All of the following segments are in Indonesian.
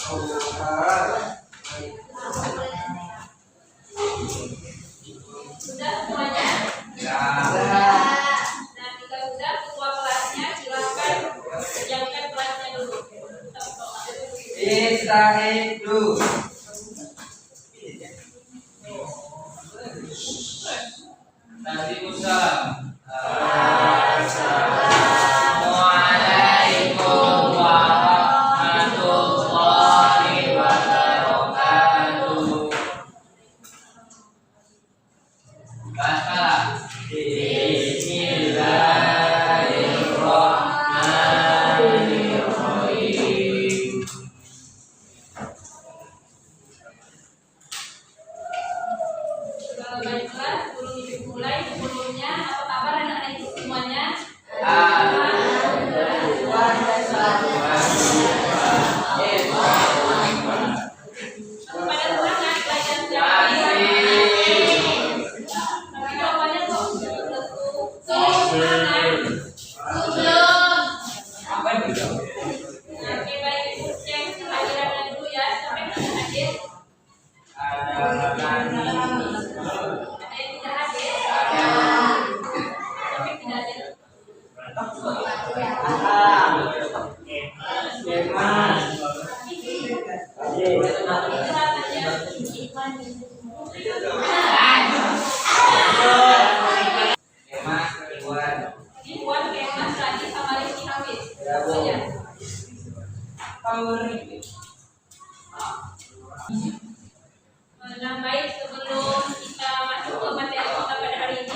Sudah semuanya? Ya. Nah, jika sudah, ketua kelasnya silakan kerjakan kelasnya dulu. Istaidu. Tadi usah. Assalamualaikum warahmatullahi wabarakatuh. Baca. Bismillahirrahmanirrahim. Kalau baiklah, sebelum dimulai, sebelumnya apa kabar anak-anak ibu semuanya? Pada semangat belajar sejak pagi. Tapi jawabannya kok semangat. Apa itu? Oke, baik, ibu cek kehadirannya dulu ya. Sampai mana hadir? Ada Ada yang tidak hadir? Sampai tidak hadir. Iwan, Kemas, Radi, sama Rizky Hafiz. Semuanya. Nah, baik, sebelum kita masuk ke materi kita pada hari ini,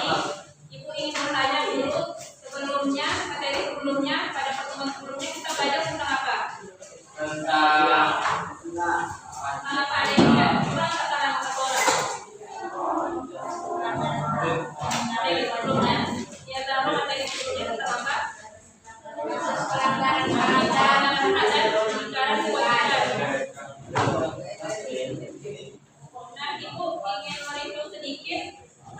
Ibu ingin bertanya dulu sebelumnya, materi sebelumnya, pada pertemuan sebelumnya kita belajar tentang apa? Tentang Apa ada yang tidak kurang kata satu orang? Materi sebelumnya, ya sama materi sebelumnya tentang apa? Pelanggaran ada pelanggaran kewajiban. Nah, Ibu ingin mereview sedikit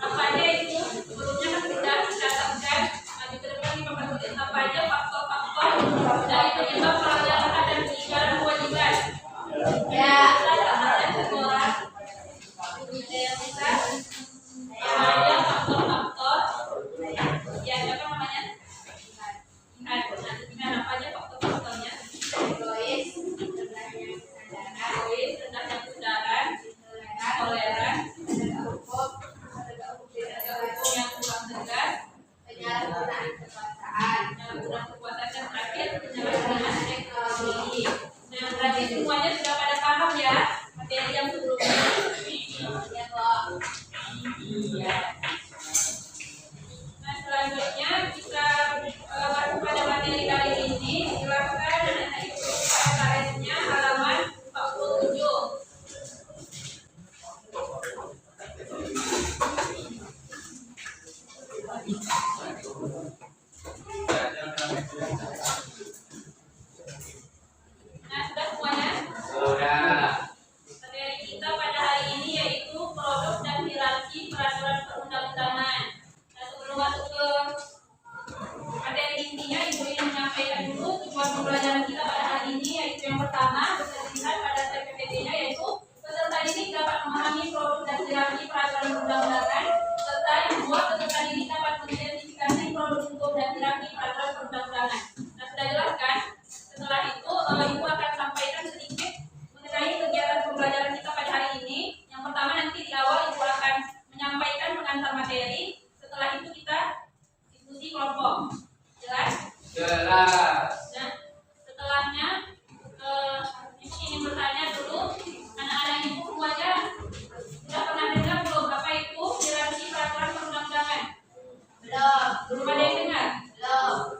apa aja itu sebelumnya kan sudah dicatatkan maju ke depan 15 menit apa aja faktor-faktor dari penyebab pelanggaran dan pelanggaran kewajiban. Ya, kita catatkan satu orang. Ada yang bisa? Apa aja faktor-faktor? Ya, siapa namanya? Ingat apa aja faktor-faktornya? Egois, rendahnya kesadaran, toleran, hukum yang kurang tegas, penyalahgunaan kekuasaan dan terakhir penyalahgunaan teknologi. Nah, berarti semuanya sudah pada paham ya materi yang sebelumnya. Ya, toh. Iya. Nah, selanjutnya kita masuk pada materi kali ini. Silakan anak-anak ibu pada karetnya halaman 47. Nah, sudah semuanya? sudah. Materi kita pada hari ini yaitu produk dan hierarki peraturan perundang-undangan. Nah, sebelum masuk ke materi intinya, Ibu ingin menyampaikan dulu tujuan pembelajaran kita pada hari ini, yaitu yang pertama, bisa dilihat pada slide PPT-nya, yaitu peserta didik dapat memahami produk dan hierarki peraturan perundang-undangan, serta yang kedua, peserta didik dapat mengidentifikasi produk hukum dan hierarki peraturan perundang-undangan. Nah, sudah jelas kan? Setelah itu, Ibu akan sampaikan sedikit mengenai kegiatan pembelajaran kita pada hari ini. Yang pertama, nanti di awal Ibu akan menyampaikan pengantar materi. Setelah itu kita diskusi kelompok. Jelas? Jelas. Nah, setelahnya Ibu ingin bertanya dulu, anak-anak Ibu semuanya sudah pernah dengar belum apa itu hierarki peraturan perundang-undangan? Belum. Belum ada yang dengar? Belum.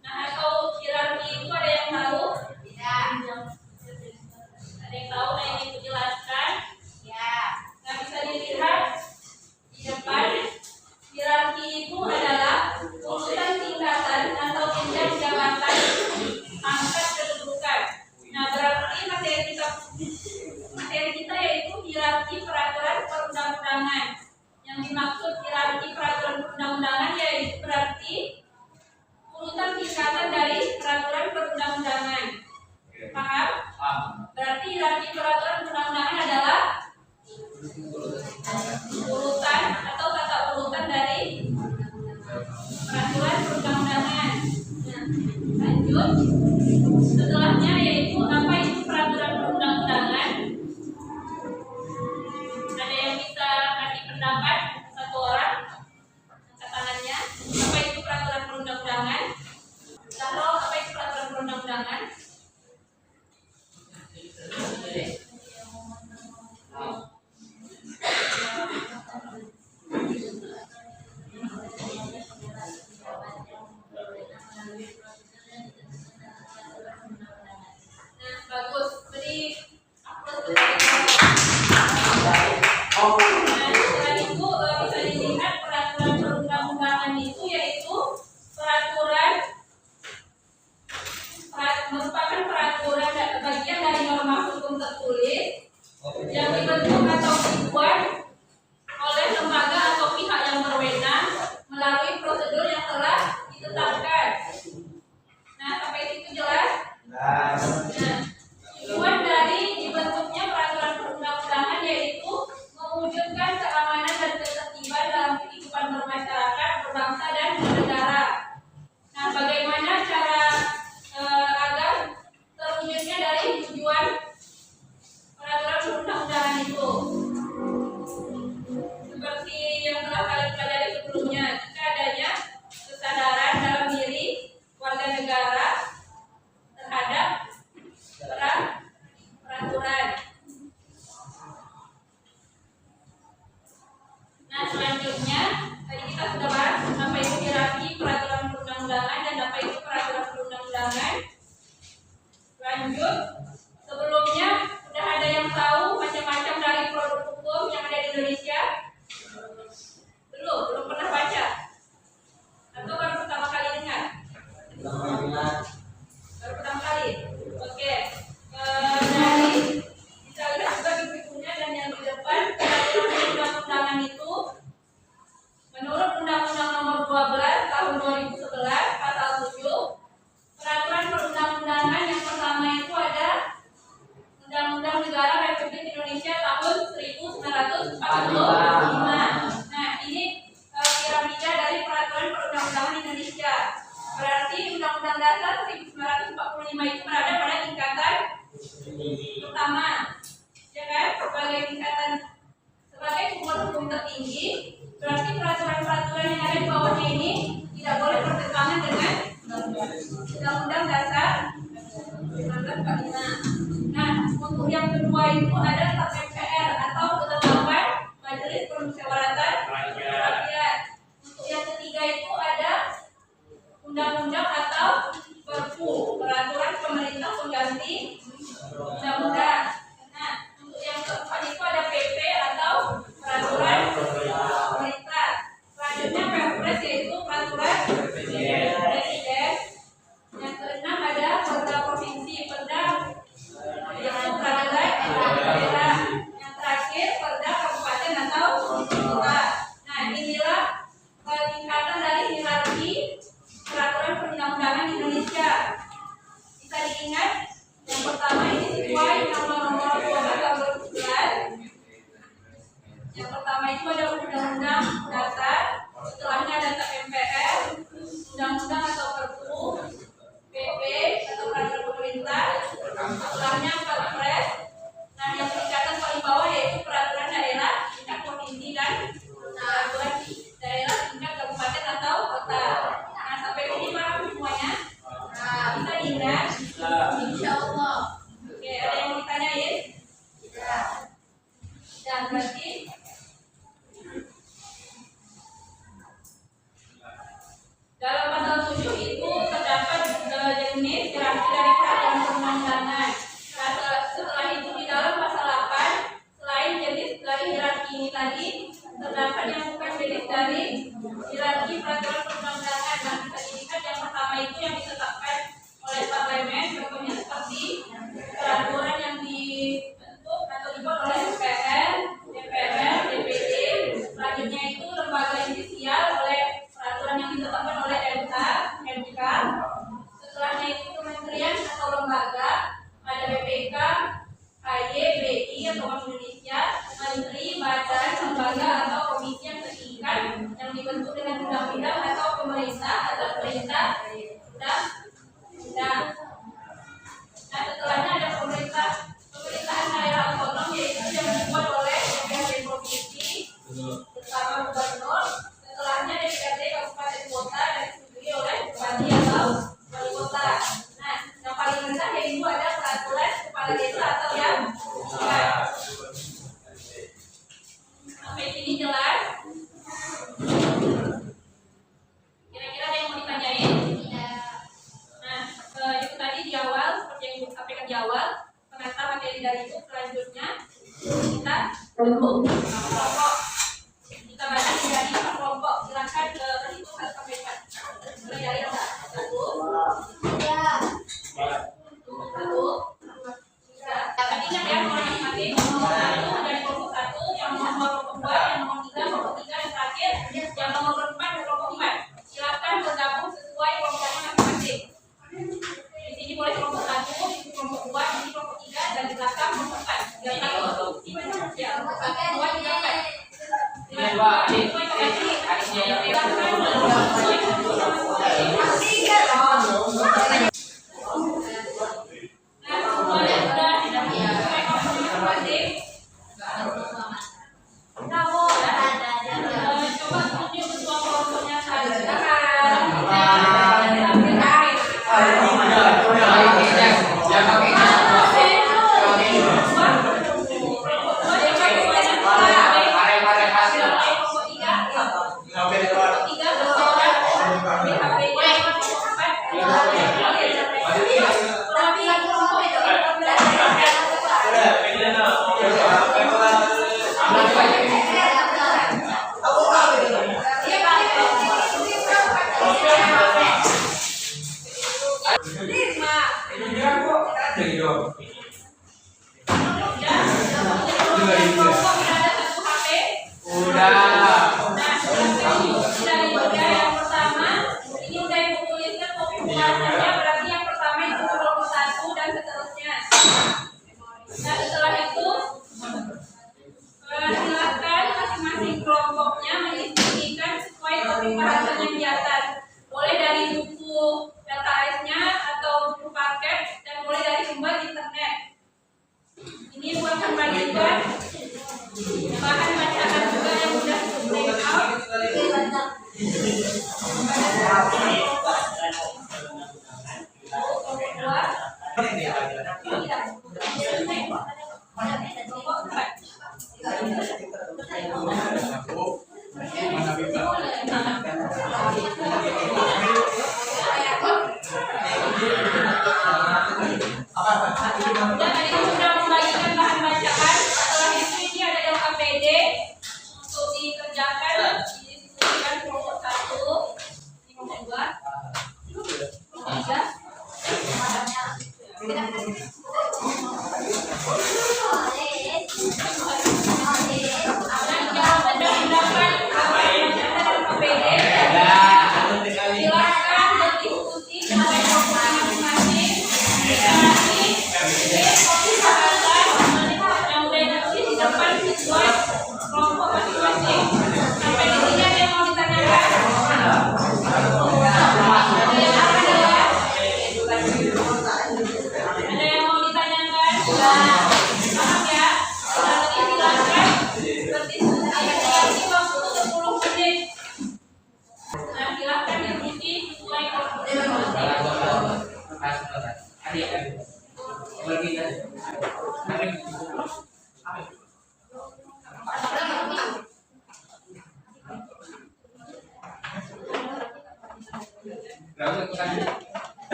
Nah, atau hierarki itu ada yang tahu? Tidak. Ada yang tahu? Ada yang ingin dijelaskan? Ya. Nah, bisa dilihat di depan. Hierarki itu adalah urutan tingkatan atau jenjang jabatan, pangkat kedudukan. Nah, berarti materi kita yaitu hierarki peraturan perundang-undangan. Yang dimaksud hierarki peraturan perundang-undangan yaitu berarti urutan tingkatan dari peraturan perundang-undangan. Paham? Paham. Berarti hierarki peraturan perundang-undangan adalah urutan atau tata urutan dari peraturan perundang-undangan. Nah, lanjut. Setelahnya yaitu apa itu peraturan perundang-undangan? Ada yang bisa kasih pendapat? Satu orang angkat tangannya. Apa itu peraturan perundang-undangan? Taruh apa itu peraturan perundang-undangan? Nah, bagus. Beri aplaus. Nah, setelah itu bisa dilihat peraturan perundang-undangan itu yaitu merupakan peraturan bagian dari norma hukum tertulis yang dibentuk atau dibuat oleh lembaga atau pihak yang berwenang melalui prosedur yang telah ditetapkan. Nah, sampai situ jelas? Nah, tujuan dari dibentuknya peraturan perundang-undangan yaitu mewujudkan keamanan dan ketertiban dalam kehidupan bermasyarakat, berbangsa dan bernegara. Nah, bagaimana cara agar terwujudnya dari tujuan peraturan perundang-undangan itu? Seperti yang telah kalian pelajari sebelumnya, jika adanya kesadaran dalam diri warga negara terhadap peraturan. Nah, selanjutnya tadi kita sudah bahas apa itu hierarki peraturan perundang-undangan dan apa itu peraturan perundang-undangan. Lanjut, sebelumnya sudah ada yang tahu macam-macam dari produk hukum yang ada di Indonesia? Belum pernah baca? Atau baru pertama kali dengar? Baru pertama kali? Oke. Dari bisa lihat juga di bukunya dan yang di depan peraturan perundang-undangan itu menurut Undang-Undang Nomor 12 Tahun 2011 Pasal 7, peraturan perundang-undangan yang pertama itu ada Undang-Undang Negara Republik Indonesia tahun 1945. Nah, ini piramida dari peraturan perundang-undangan Indonesia. Berarti Undang-Undang Dasar 1945 itu berada pada tingkatan pertama, ya kan? Sebagai sumber hukum tertinggi, berarti peraturan-peraturan yang ada di bawahnya ini tidak boleh bertentangan dengan Undang-Undang Dasar 1945. Nah, untuk yang kedua itu ada TAP-MPR atau Ketetapan Majelis Permusyawaratan Rakyat. Untuk yang ketiga itu ada undang-undang atau Perpu, peraturan pemerintah pengganti undang-undang. Nah, untuk yang keempat itu ada PP atau peraturan pemerintah. Selanjutnya Perpres yaitu peraturan presiden. Yang keenam ada perda provinsi, perda daerah. Yang terakhir perda kabupaten atau kota. Nah, inilah peningkatan dari hierarki peraturan perundang-undangan Indonesia. Bisa diingat, yang pertama ini sesuai nomor 12 tahun 2011. Yang pertama itu ada Undang-Undang Dasar, setelahnya ada TAP-MPR, Undang-Undang atau Perpu, PP atau peraturan pemerintah, setelahnya Perpres. Nah, yang tingkatan paling bawah yaitu peraturan daerah tingkat provinsi dan peraturan daerah tingkat kabupaten atau kota. Nah, sampai ini paham semuanya? Nah, bisa diingat? Insya Allah. Oke, ada yang mau ditanyain? Dan berarti dalam pasal 7 itu terdapat jenis hierarki dari peraturan perundang-undangan. Nah, setelah itu di dalam pasal 8 selain jenis dari hierarki ini tadi terdapat yang bukan jenis dari hierarki peraturan perundang-undangan. Nah, bisa dilihat yang pertama itu yang ditetapkan oleh parlemen, contohnya seperti peraturan yang dibentuk atau dibuat oleh DPR, DPD. Selanjutnya itu lembaga judisial oleh peraturan yang ditetapkan oleh MK. Setelahnya itu kementerian atau lembaga. selanjutnya kita bentuk kelompok. Kita bagi dari kelompok. Silakan ke itu harus sampaikan. Mulai dari yang satu. Tadi ingat ya masing-masing. Nomor satu dari kelompok satu, yang nomor kelompok dua, yang nomor tiga, yang terakhir, yang nomor berempat dan kelompok empat. Silakan bergabung sesuai kelompoknya masing-masing. Di sini boleh kelompok satu, di sini kelompok dua, di sini kelompok tiga, dan di belakang kelompok empat. Yang satu, ya, satu, dua, tiga, empat.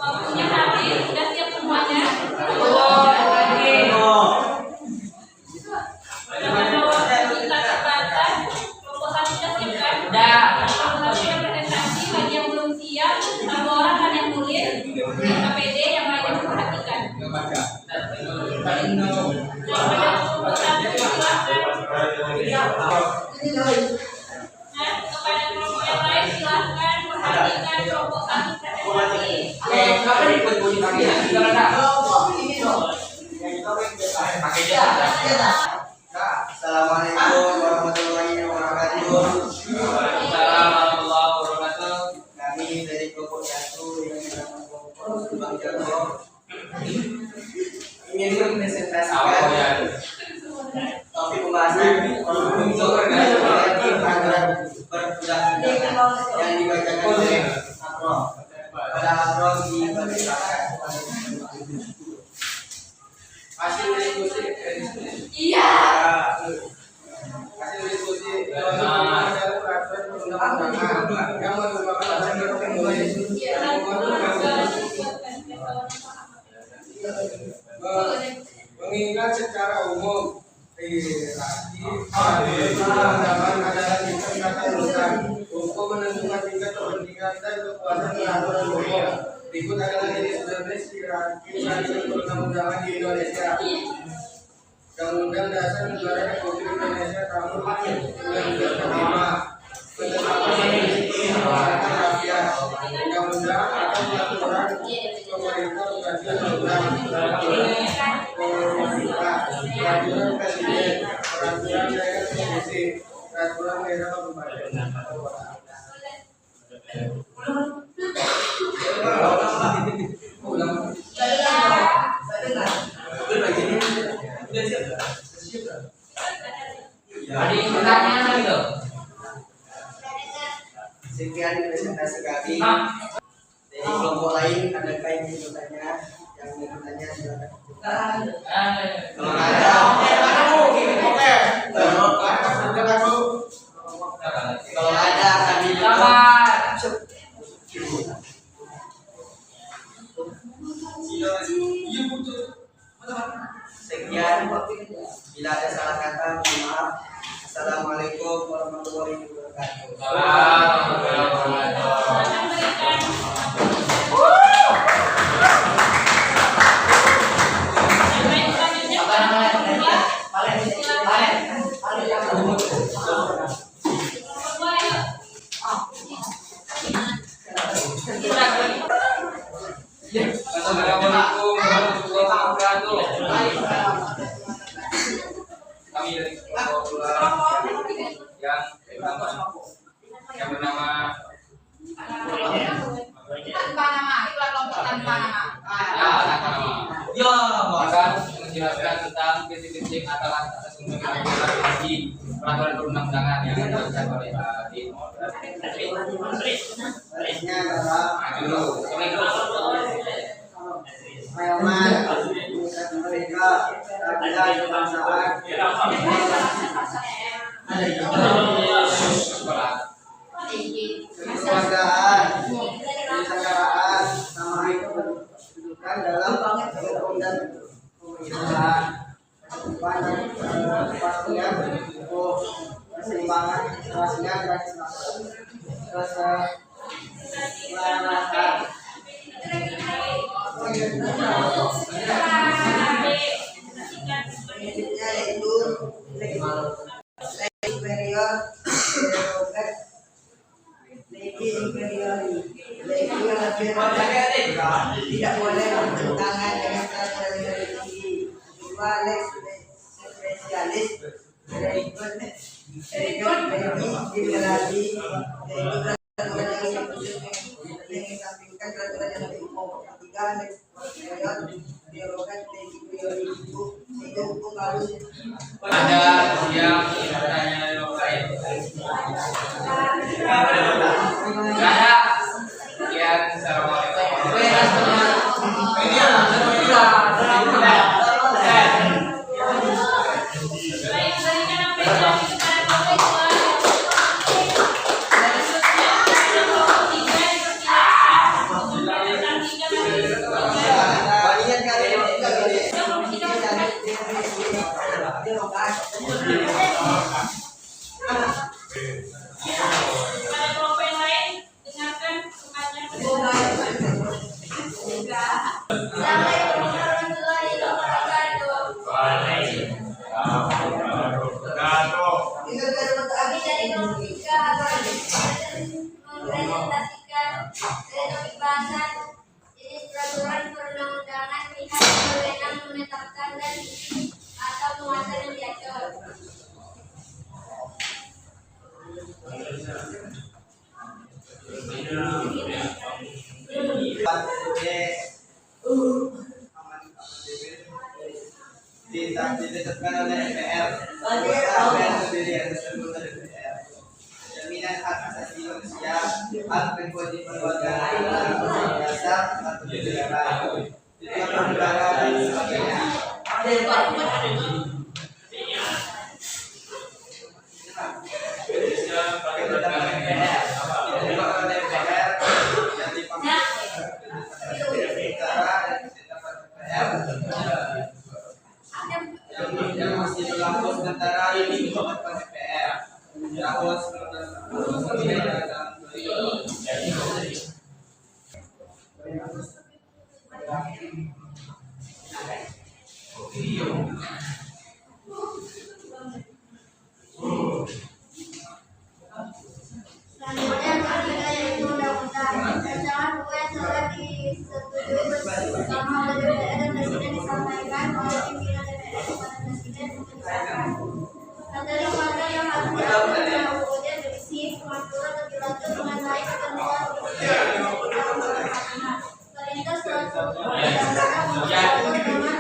Waktunya habis, sudah siap semuanya? Kita terbatas, proposal sudah siap kan? Sudah. Proposal sudah presentasi. KPD yang lain diperhatikan. Daripada kelompok satu silahkan. Nah, kepada kelompok yang lain silahkan perhatikan kelompok satu presentasi. Assalamualaikum warahmatullahi wabarakatuh. Waalaikumsalam warahmatullahi wabarakatuh. Kami dari kelompok satu yang bernama kelompok Bang Jago ingin mempresentasikan topik pembahasan untuk peraturan perundang-undangan yang dibacakan oleh Apro. Pada Apro dibacakan hasil diskusi. Iya. Hasil diskusi adalah peraturan perundang-undangan yang merupakan dasar mengingat secara umum perundang-undangan adalah tingkatan urusan untuk menentukan tingkat kepentingan dan kepuasan peraturan umum. Berikut adalah jenis-jenis hierarki perundang-undangan di Indonesia. Undang-Undang Dasar Negara Republik Indonesia Tahun 1945. Penetapan peraturan rakyat. Undang-Undang atau peraturan pemerintah pengganti undang-undang. Peraturan presiden, peraturan daerah provinsi, peraturan daerah kabupaten. Ada yang pertanyaan gitu? Sekian presentasi kami. Dari kelompok lain adakah yang ingin bertanya? Yang ingin bertanya silakan. Kalau ada, kalau ada kami sekian. Bila ada salah kata, mohon maaf. Assalamualaikum warahmatullahi wabarakatuh. Silakan berikan. Yang lain selanjutnya pada nomor 2. Silakan. Nomor 2 ayo. Assalamualaikum warahmatullahi wabarakatuh. Kami dari kelompok dua yang bernama Tanpa nama, itulah kelompok tanpa nama. Ya, akan menjelaskan tentang prinsip-prinsip atas pembentukan lagi peraturan perundang-undangan yang dibacakan oleh Baiknya adalah Rahmat, mereka ada kebangsaan, kekeluargaan, kenegaraan, sama itu berkedudukan dalam undang-undang pemerintahan, kepastian, keseimbangan, kepastian dan keselamatan. Prinsipnya yaitu superior, tidak boleh bertentangan dengan peraturan yang tinggi. Kedua, lex spesialis berikut liberali mengesampingkan peraturan yang lebih umum. Ketiga, lex superior derogat itu hukum harus ada yang bertanya lain. Ada. Sekian, assalamualaikum. Baik, berikan apresiasi kepada kelompok 2. Dari topik bahasan jenis peraturan perundang-undangan pihak berwenang menetapkan dan atau mengatur yang diatur. Ditetapkan oleh DPR. DPR sendiri yang tersebut oleh DPR. Jaminan hak asasi manusia, hak dan kewajiban warga negara, dasar atau negara, tujuan negara dan sebagainya. Yang masih berlaku sementara ini dibuat DPR. Tahun 1999 dan 2000. Selanjutnya ketiga yaitu undang-undang. Rancangan UU yang telah disetujui bersama oleh DPR dan Presiden disampaikan oleh pimpinan DPR kepada Presiden untuk disahkan. Materi mana yang harus diatur dalam UUD berisi pengaturan lebih lanjut mengenai ketentuan perintah suatu undang-undang mengatur dengan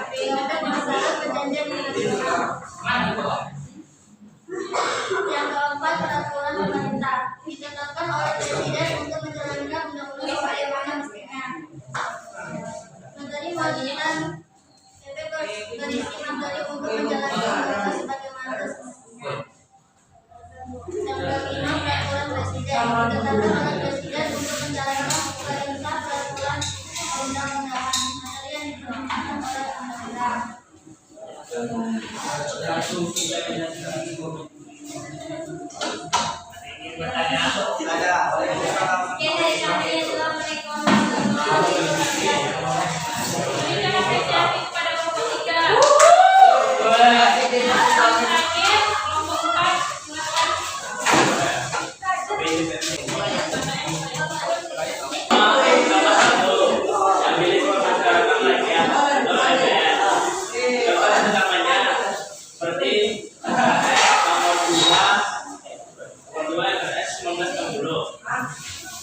periode masa perjanjian internasional. Yang keempat, peraturan pemerintah ditetapkan oleh Presiden untuk menjalankan undang-undang sebagaimana mestinya. Menteri mewajibkan berisi materi untuk menjalankan undang-undang sebagaimana semestinya. Yang kelima, peraturan Presiden ditetapkan oleh Presiden untuk menjalankan perintah peraturan undang-undangan materi yang ditetapkan oleh undang-undang. Sekian dari kami yang telah merekomendasikan Berikan apresiasi kepada kelompok 3. Terakhir, kelompok 4, silakan.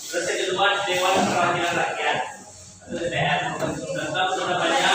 Terus yang kedua Dewan Perwakilan Rakyat, DPR, tentang sudah banyak